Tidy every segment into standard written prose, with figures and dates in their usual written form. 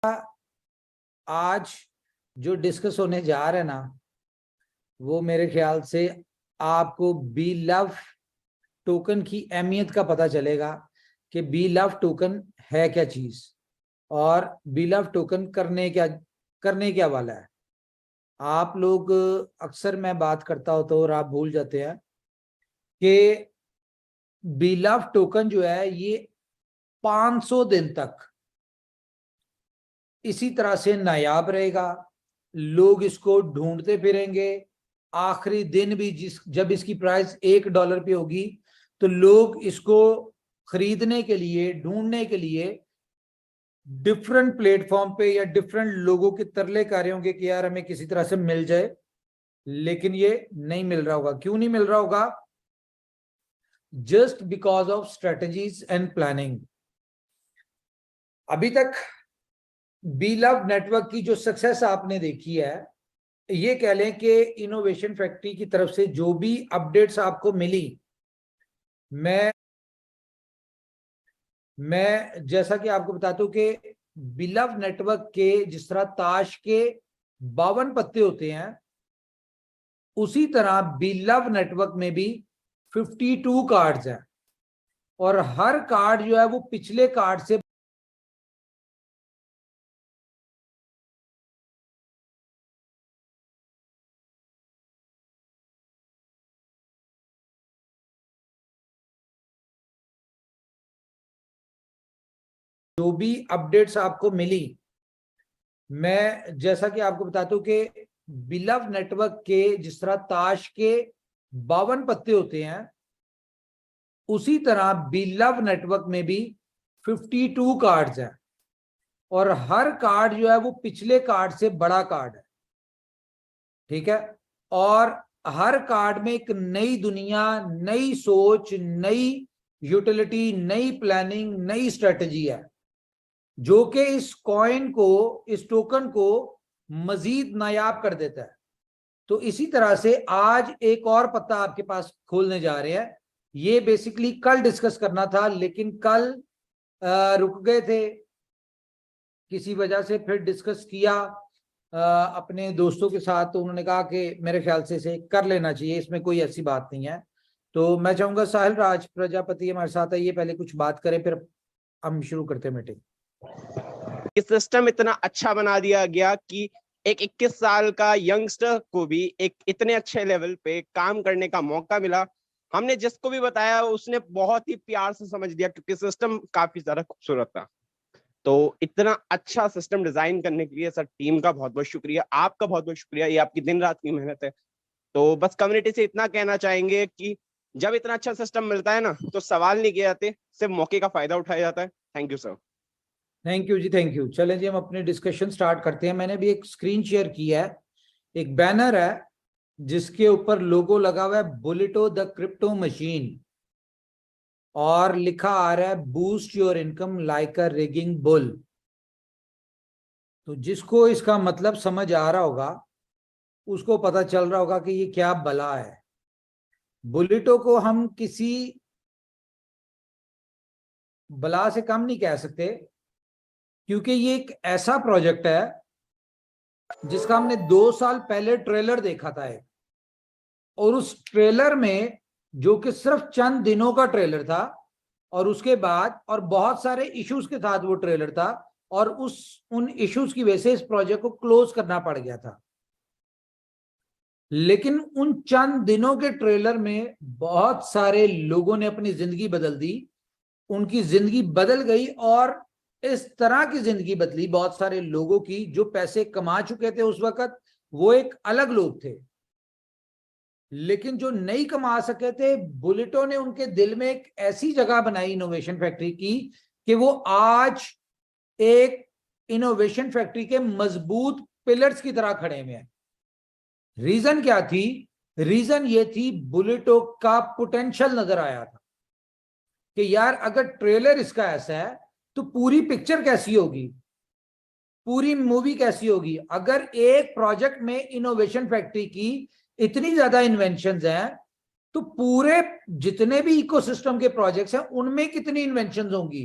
आज जो डिस्कस होने जा रहा है ना, वो मेरे ख्याल से आपको बी लव टोकन की अहमियत का पता चलेगा कि बी लव टोकन है क्या चीज और बी लव टोकन करने क्या वाला है। आप लोग अक्सर मैं बात करता होता हूँ और आप भूल जाते हैं कि बी लव टोकन जो है ये 500 दिन तक इसी तरह से नायाब रहेगा। लोग इसको ढूंढते फिरेंगे। आखिरी दिन भी जब इसकी प्राइस $1 पे होगी तो लोग इसको खरीदने के लिए, ढूंढने के लिए डिफरेंट प्लेटफॉर्म पे या डिफरेंट लोगों के तरले कर रहे होंगे कि यार हमें किसी तरह से मिल जाए, लेकिन ये नहीं मिल रहा होगा। क्यों नहीं मिल रहा होगा? Just because of strategies and planning. अभी तक बी लव नेटवर्क की जो सक्सेस आपने देखी है, ये कह लें कि इनोवेशन फैक्ट्री की तरफ से जो भी अपडेट्स आपको मिली, मैं जैसा कि आपको बताता हूं कि बी लव नेटवर्क के जिस तरह ताश के 52 पत्ते होते हैं, उसी तरह बी लव नेटवर्क में भी 52 कार्ड्स हैं और हर कार्ड जो है वो पिछले कार्ड से जो भी अपडेट्स आपको मिली, मैं जैसा कि आपको बताता हूं कि बी लव नेटवर्क के जिस तरह ताश के 52 पत्ते होते हैं, उसी तरह बी लव नेटवर्क में भी 52 कार्ड्स हैं और हर कार्ड जो है वो पिछले कार्ड से बड़ा कार्ड है। ठीक है। और हर कार्ड में एक नई दुनिया, नई सोच, नई यूटिलिटी, नई प्लानिंग, नई स्ट्रेटजी है जो कि इस कॉइन को, इस टोकन को मजीद नायाब कर देता है। तो इसी तरह से आज एक और पत्ता आपके पास खोलने जा रहे हैं। ये बेसिकली कल डिस्कस करना था, लेकिन कल रुक गए थे किसी वजह से। फिर डिस्कस किया अपने दोस्तों के साथ, तो उन्होंने कहा कि मेरे ख्याल से इसे कर लेना चाहिए, इसमें कोई ऐसी बात नहीं है। तो मैं चाहूंगा साहिल राज प्रजापति हमारे साथ आइए, पहले कुछ बात करें फिर हम शुरू करते हैं मीटिंग। सिस्टम इतना अच्छा बना दिया गया कि एक 21 साल का यंगस्टर को भी एक इतने अच्छे लेवल पे काम करने का मौका मिला। हमने जिसको भी बताया उसने बहुत ही प्यार से समझ लिया क्योंकि सिस्टम काफी ज्यादा खूबसूरत था। तो इतना अच्छा सिस्टम डिजाइन करने के लिए सर टीम का बहुत बहुत शुक्रिया, आपका बहुत बहुत शुक्रिया। ये आपकी दिन रात की मेहनत है। तो बस कम्युनिटी से इतना कहना चाहेंगे कि जब इतना अच्छा सिस्टम मिलता है ना तो सवाल नहीं किए जाते, सिर्फ मौके का फायदा उठाया जाता है। Thank you sir. Thank you ji, thank you. चलें जी, हम अपने डिस्कशन स्टार्ट करते हैं। मैंने भी एक स्क्रीन शेयर की है, एक बैनर है जिसके ऊपर लोगो लगा हुआ है बुलेटो द क्रिप्टो मशीन और लिखा आ रहा है boost your income like a rigging bull. तो जिसको इसका मतलब समझ आ रहा होगा उसको पता चल रहा होगा कि ये क्या बला है। बुलेटो को हम किसी बला से कम नहीं कह सकते, क्योंकि ये एक ऐसा प्रोजेक्ट है जिसका हमने 2 साल पहले ट्रेलर देखा था एक, और उस ट्रेलर में, जो कि सिर्फ चंद दिनों का ट्रेलर था और उसके बाद और बहुत सारे इश्यूज के साथ वो ट्रेलर था, और उन इश्यूज की वजह से इस प्रोजेक्ट को क्लोज करना पड़ गया था। लेकिन उन चंद दिनों के ट्रेलर में बहुत सारे लोगों ने अपनी जिंदगी बदल दी, उनकी जिंदगी बदल गई। और इस तरह की जिंदगी बदली बहुत सारे लोगों की जो पैसे कमा चुके थे उस वक्त, वो एक अलग लोग थे, लेकिन जो नहीं कमा सके थे, बुलेटो ने उनके दिल में एक ऐसी जगह बनाई इनोवेशन फैक्ट्री की कि वो आज एक इनोवेशन फैक्ट्री के मजबूत पिलर्स की तरह खड़े हुए हैं। रीजन क्या थी? रीजन ये थी, बुलेटो का पोटेंशियल नजर आया था कि यार अगर ट्रेलर इसका ऐसा है तो पूरी पिक्चर कैसी होगी, पूरी मूवी कैसी होगी। अगर एक प्रोजेक्ट में इनोवेशन फैक्ट्री की इतनी ज्यादा इन्वेंशंस हैं तो पूरे जितने भी इकोसिस्टम के प्रोजेक्ट्स हैं उनमें कितनी इन्वेंशंस होंगी।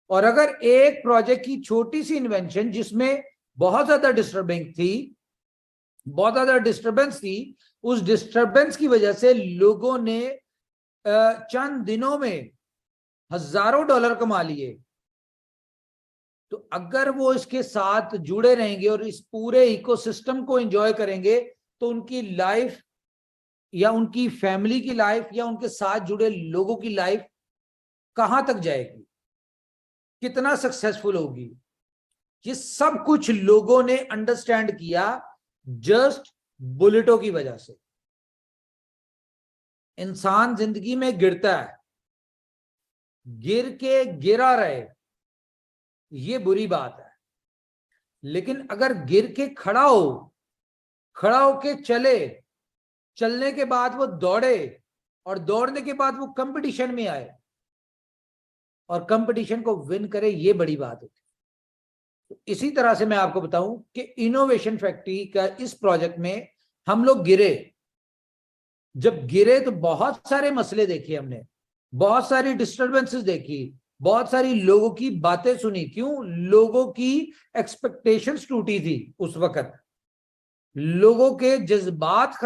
और अगर एक प्रोजेक्ट की छोटी सी इन्वेंशन जिसमें बहुत ज्यादा डिस्टर्बेंस थी, उस डिस्टर्बेंस की वजह से लोगों ने चंद दिनों में हजारों डॉलर कमा लिए, तो अगर वो इसके साथ जुड़े रहेंगे और इस पूरे इकोसिस्टम को एंजॉय करेंगे, तो उनकी लाइफ या उनकी फैमिली की लाइफ या उनके साथ जुड़े लोगों की लाइफ कहां तक जाएगी, कितना सक्सेसफुल होगी। ये सब कुछ लोगों ने अंडरस्टैंड किया जस्ट बुलेटों की वजह से। इंसान जिंदगी में गिरता है, गिर के गिरा रहे, ये बुरी बात है, लेकिन अगर गिर के खड़ा होके चलने के बाद वो दौड़े, और दौड़ने के बाद वो कंपटीशन में आए और कंपटीशन को विन करे, ये बड़ी बात होती है। तो इसी तरह से मैं आपको बताऊं कि इनोवेशन फैक्ट्री का इस प्रोजेक्ट में हम लोग गिरे। जब गिरे तो बहुत सारे मसले देखे हमने, बहुत सारी डिस्टर्बेंसेस देखी, बहुत सारी लोगों की बातें सुनी। क्यों? लोगों की एक्सपेक्टेशंस टूटी थी उस वक्त, लोगों के जज्बात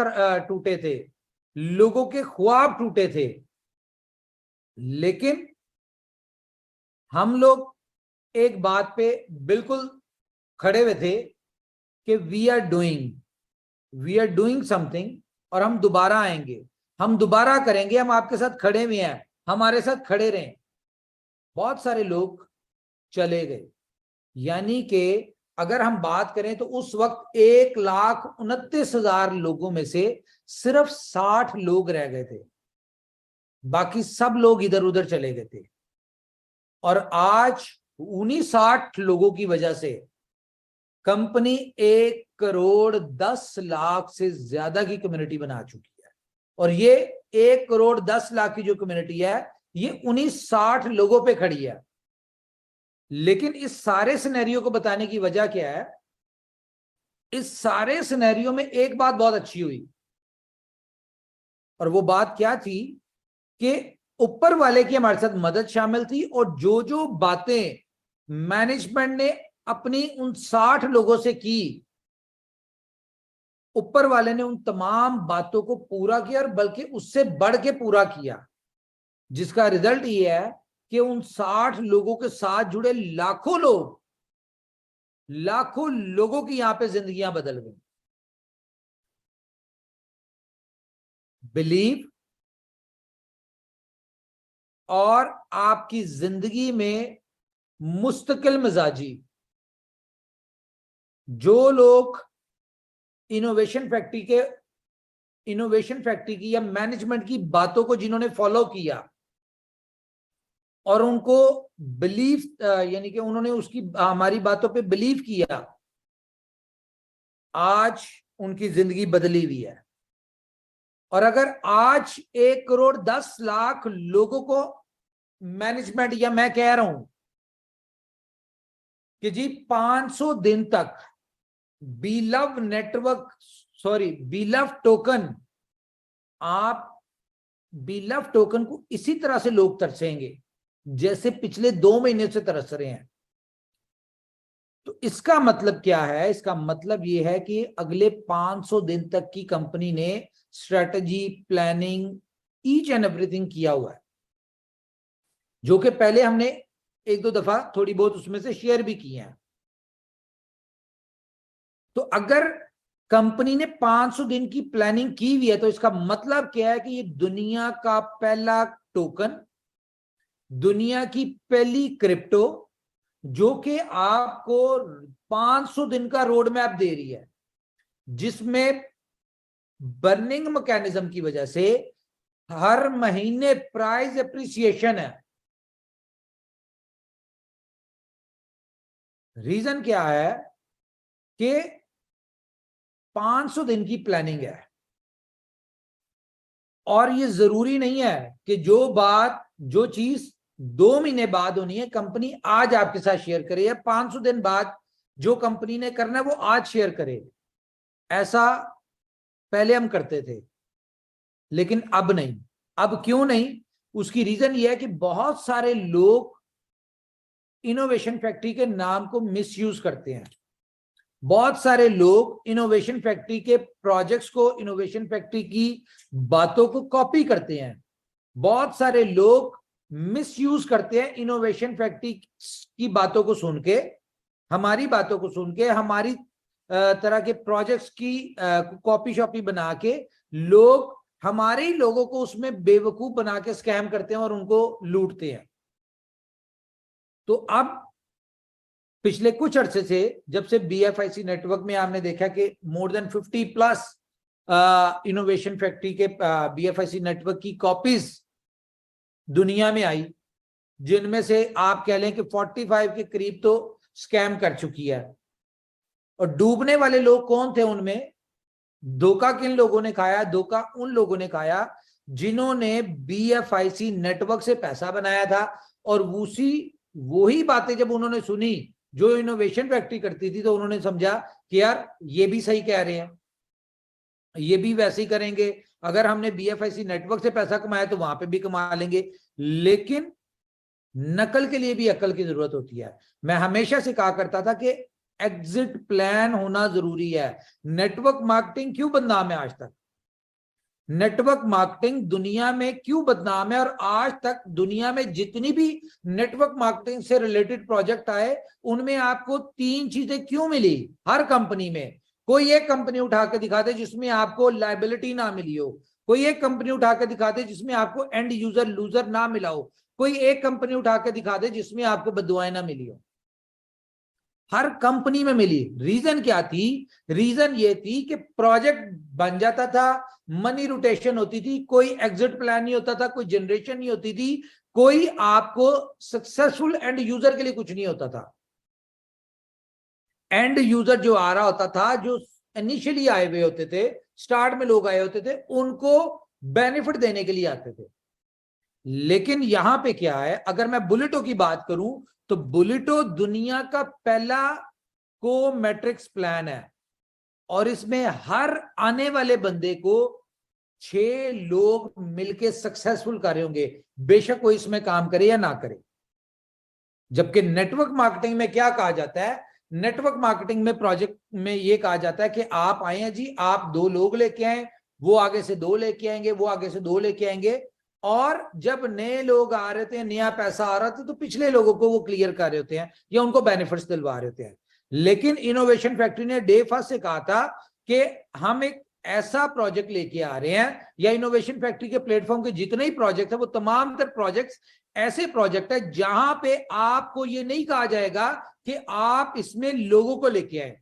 टूटे थे, लोगों के ख्वाब टूटे थे, लेकिन हम लोग एक बात पे बिल्कुल खड़े हुए थे कि वी आर डूइंग समथिंग, और हम दोबारा आएंगे, हम दोबारा करेंगे, हम आपके साथ खड़े हुए हैं, हमारे साथ खड़े रहें। बहुत सारे लोग चले गए, यानी कि अगर हम बात करें तो उस वक्त 1,29,000 लोगों में से सिर्फ 60 लोग रह गए थे, बाकी सब लोग इधर उधर चले गए थे। और आज उन्हीं 60 लोगों की वजह से कंपनी 1,10,00,000 से ज्यादा की कम्युनिटी बना चुकी है। और ये 1,10,00,000 की जो कम्युनिटी है, ये उन्हीं 60 लोगों पे खड़ी है। लेकिन इस सारे सिनेरियो को बताने की वजह क्या है? इस सारे सिनेरियो में एक बात बहुत अच्छी हुई, और वो बात क्या थी कि ऊपर वाले की हमारे साथ मदद शामिल थी, और जो जो बातें मैनेजमेंट ने अपनी उन 60 लोगों से की, ऊपर वाले ने उन तमाम बातों को पूरा किया, और बल्कि उससे बढ़ के पूरा किया, जिसका रिजल्ट ये है कि उन 60 लोगों के साथ जुड़े लाखों लोगों की यहां पे जिंदगियां बदल गई। बिलीव और आपकी जिंदगी में मुस्तकिल मिजाजी, जो लोग इनोवेशन फैक्ट्री की या मैनेजमेंट की बातों को जिन्होंने फॉलो किया और उनको बिलीव यानी कि उन्होंने उसकी हमारी बातों पे बिलीव किया, आज उनकी जिंदगी बदली हुई है। और अगर आज 1,10,00,000 लोगों को मैनेजमेंट, या मैं कह रहा हूं कि जी 500 दिन तक बिलव टोकन, आप बिलव टोकन को इसी तरह से लोग तरसेंगे जैसे पिछले 2 महीने से तरस रहे हैं। तो इसका मतलब क्या है? इसका मतलब यह है कि अगले 500 दिन तक की कंपनी ने strategy, planning, each and everything किया हुआ है, जो कि पहले हमने 1-2 दफा थोड़ी बहुत उसमें से शेयर भी किए हैं। तो अगर कंपनी ने 500 दिन की प्लानिंग की हुई है, तो इसका मतलब क्या है कि ये दुनिया का पहला टोकन, दुनिया की पहली क्रिप्टो, जो कि आपको 500 दिन का रोड मैप दे रही है, जिसमें बर्निंग मैकेनिज्म की वजह से हर महीने प्राइस एप्रिसिएशन है। रीजन क्या है? कि 500 दिन की प्लानिंग है, और ये जरूरी नहीं है कि जो चीज 2 महीने बाद होनी है, कंपनी आज आपके साथ शेयर करे, या 500 दिन बाद जो कंपनी ने करना है वो आज शेयर करे। ऐसा पहले हम करते थे, लेकिन अब नहीं। अब क्यों नहीं? उसकी रीजन ये है कि बहुत सारे लोग इनोवेशन फैक्ट्री के नाम को मिसयूज करते हैं। बहुत सारे लोग इनोवेशन फैक्ट्री के प्रोजेक्ट्स को, इनोवेशन फैक्ट्री की बातों को कॉपी करते हैं। बहुत सारे लोग मिसयूज करते हैं इनोवेशन फैक्ट्री की बातों को सुन के, हमारी बातों को सुन के, हमारी तरह के प्रोजेक्ट्स की कॉपी शॉपी बना के लोग हमारे ही लोगों को उसमें बेवकूफ बना के स्कैम करते हैं और उनको लूटते हैं। तो अब पिछले कुछ अरसे से, जब से BFIC नेटवर्क में आपने देखा कि मोर देन 50+ इनोवेशन फैक्ट्री के BFIC नेटवर्क की कॉपीज दुनिया में आई, जिनमें से आप कह लें कि 45 के करीब तो स्कैम कर चुकी है। और डूबने वाले लोग कौन थे उनमें? धोखा किन लोगों ने खाया? धोखा उन लोगों ने खाया जिन्होंने BFIC नेटवर्क से पैसा बनाया था, और वही बातें जब उन्होंने सुनी जो इनोवेशन फैक्ट्री करती थी, तो उन्होंने समझा कि यार ये भी सही कह रहे हैं, ये भी वैसे ही करेंगे, अगर हमने BFIC नेटवर्क से पैसा कमाया तो वहां पे भी कमा लेंगे। लेकिन नकल के लिए भी अकल की जरूरत होती है। मैं हमेशा से कहा करता था कि एग्जिट प्लान होना जरूरी है। नेटवर्क मार्केटिंग क्यों बदनाम है आज तक? नेटवर्क मार्केटिंग दुनिया में क्यों बदनाम है? और आज तक दुनिया में जितनी भी नेटवर्क मार्केटिंग से रिलेटेड प्रोजेक्ट आए, उनमें आपको 3 चीजें क्यों मिली? हर कंपनी में कोई एक कंपनी उठा के दिखा दे जिसमें आपको लायबिलिटी ना मिली हो, कोई एक कंपनी उठा के दिखा दे जिसमें आपको एंड यूजर लूजर ना मिला हो, कोई एक कंपनी उठा के दिखा दे जिसमें आपको बददुआएं ना मिली हो। हर कंपनी में मिली। रीजन क्या थी? रीजन ये थी कि प्रोजेक्ट बन जाता था, मनी रोटेशन होती थी, कोई एग्जिट प्लान नहीं होता था, कोई जनरेशन नहीं होती थी, कोई आपको सक्सेसफुल एंड यूजर के लिए कुछ नहीं होता था। एंड यूजर जो आ रहा होता था, जो इनिशियली आए हुए होते थे, स्टार्ट में लोग आए होते थे, उनको बेनिफिट देने के लिए आते थे। लेकिन यहां पे क्या है, अगर मैं बुलेटो की बात करूं तो बुलेटो दुनिया का पहला को मैट्रिक्स प्लान है, और इसमें हर आने वाले बंदे को 6 लोग मिलके सक्सेसफुल कर रहे होंगे, बेशक वो इसमें काम करे या ना करे। जबकि नेटवर्क मार्केटिंग में क्या कहा जाता है? नेटवर्क मार्केटिंग में प्रोजेक्ट में ये कहा जाता है कि आप आए हैं जी, आप 2 लोग लेके आए, वो आगे से 2 लेके आएंगे, वो आगे से 2 लेके आएंगे, और जब नए लोग आ रहे थे, नया पैसा आ रहा था, तो पिछले लोगों को वो क्लियर कर रहे होते हैं या उनको बेनिफिट्स दिलवा रहे होते हैं। लेकिन इनोवेशन फैक्ट्री ने डे फर्स्ट से कहा था कि हम एक ऐसा प्रोजेक्ट लेके आ रहे हैं, या इनोवेशन फैक्ट्री के प्लेटफॉर्म के जितने ही प्रोजेक्ट है, वो तमाम तर प्रोजेक्ट्स ऐसे प्रोजेक्ट है जहां पे आपको ये नहीं कहा जाएगा कि आप इसमें लोगों को लेके आए,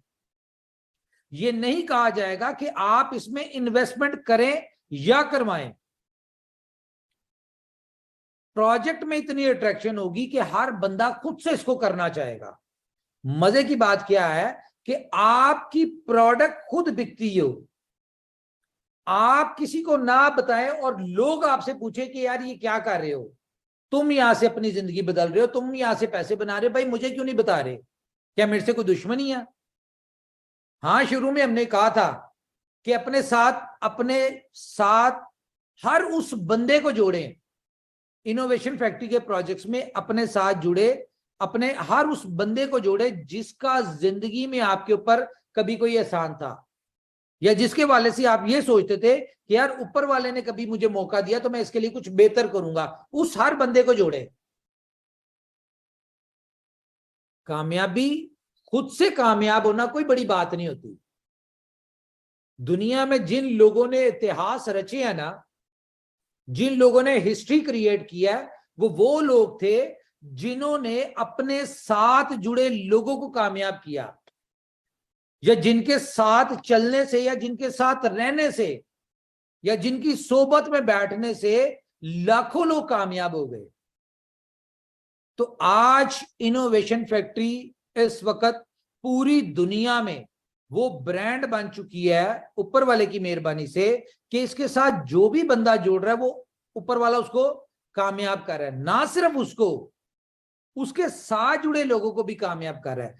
ये नहीं कहा जाएगा कि आप इसमें इन्वेस्टमेंट करें या करवाएं। प्रोजेक्ट में इतनी अट्रैक्शन होगी कि हर बंदा खुद से इसको करना चाहेगा। मजे की बात क्या है कि आपकी प्रोडक्ट खुद बिकती हो, आप किसी को ना बताएं और लोग आपसे पूछे कि यार ये क्या कर रहे हो, तुम यहां से अपनी जिंदगी बदल रहे हो, तुम यहां से पैसे बना रहे हो, भाई मुझे क्यों नहीं बता रहे? क्या मेरे से कोई दुश्मनी है? हाँ, शुरू में हमने कहा था कि अपने साथ हर उस बंदे को जोड़ें। इनोवेशन फैक्ट्री के प्रोजेक्ट्स में अपने साथ जुड़े, अपने हर उस बंदे को जोड़े जिसका जिंदगी में आपके ऊपर कभी कोई एहसान था, या जिसके वाले से आप ये सोचते थे कि यार ऊपर वाले ने कभी मुझे मौका दिया तो मैं इसके लिए कुछ बेहतर करूंगा। उस हर बंदे को जोड़े। कामयाबी, खुद से कामयाब होना कोई बड़ी बात नहीं होती। दुनिया में जिन लोगों ने इतिहास रचे हैं ना, जिन लोगों ने हिस्ट्री क्रिएट किया है, वो लोग थे जिन्होंने अपने साथ जुड़े लोगों को कामयाब किया, या जिनके साथ चलने से, या जिनके साथ रहने से, या जिनकी सोबत में बैठने से लाखों लोग कामयाब हो गए। तो आज इनोवेशन फैक्ट्री इस वक्त पूरी दुनिया में वो ब्रांड बन चुकी है ऊपर वाले की मेहरबानी से, कि इसके साथ जो भी बंदा जोड़ रहा है वो ऊपर वाला उसको कामयाब कर रहा है। ना सिर्फ उसको, उसके साथ जुड़े लोगों को भी कामयाब कर रहा है।